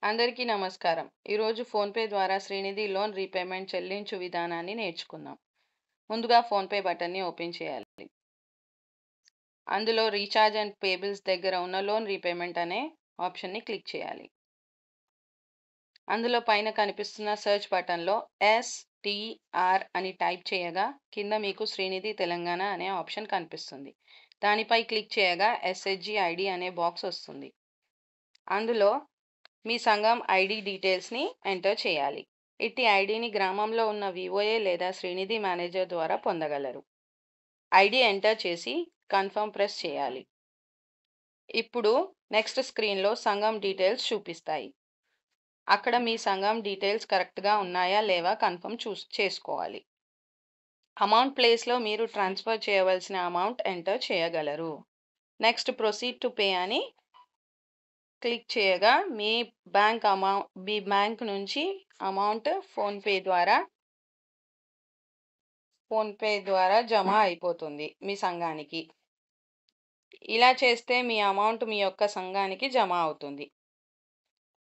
అందరికీ నమస్కారం. ఈరోజు ఫోన్‌పే ద్వారా శ్రీనిధి లోన్ రీపేమెంట్ చెల్లించు విధానాన్ని నేర్చుకుందాం. ముందుగా ఫోన్‌పే బటన్‌ని ఓపెన్ చేయాలి. అందులో రీచార్జ్ అండ్ పే బిల్స్ దగ్గర ఉన్న లోన్ రీపేమెంట్ అనే ఆప్షన్‌ని క్లిక్ చేయాలి. అందులో పైన కనిపిస్తున్న సెర్చ్ బటన్‌లో STR అని టైప్ చేయగా కింద మీకు శ్రీనిధి తెలంగాణ అనే ఆప్షన్ కనిపిస్తుంది. దానిపై క్లిక్ చేయగా SHG ID అనే బాక్స్ వస్తుంది. అందులో మీ సంఘం ఐడి డీటెయిల్స్ని ఎంటర్ చేయాలి. ఇట్టి ఐడిని గ్రామంలో ఉన్న వివోఏ లేదా శ్రీనిధి మేనేజర్ ద్వారా పొందగలరు. ఐడి ఎంటర్ చేసి కన్ఫర్మ్ ప్రెస్ చేయాలి. ఇప్పుడు నెక్స్ట్ స్క్రీన్లో సంఘం డీటెయిల్స్ చూపిస్తాయి. అక్కడ మీ సంఘం డీటెయిల్స్ కరెక్ట్గా ఉన్నాయా లేవా కన్ఫర్మ్ చేసుకోవాలి. అమౌంట్ ప్లేస్లో మీరు ట్రాన్స్ఫర్ చేయవలసిన అమౌంట్ ఎంటర్ చేయగలరు. నెక్స్ట్ ప్రొసీడ్ టు పే అని క్లిక్ చేయగా మీ బ్యాంక్ నుంచి అమౌంట్ ఫోన్పే ద్వారా జమ అయిపోతుంది మీ సంఘానికి. ఇలా చేస్తే మీ అమౌంట్ మీ యొక్క సంఘానికి జమ అవుతుంది.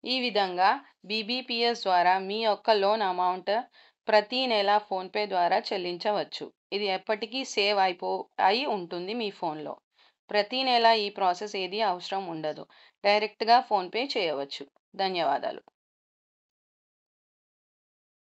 ఈ విధంగా BBPS ద్వారా మీ యొక్క లోన్ అమౌంట్ ప్రతి నెల ఫోన్పే ద్వారా చెల్లించవచ్చు. ఇది ఎప్పటికీ సేవ్ అయి ఉంటుంది మీ ఫోన్లో. ప్రతి నెల ఈ ప్రాసెస్ ఏది అవసరం ఉండదు. డైరెక్ట్గా ఫోన్పే చేయవచ్చు. ధన్యవాదాలు.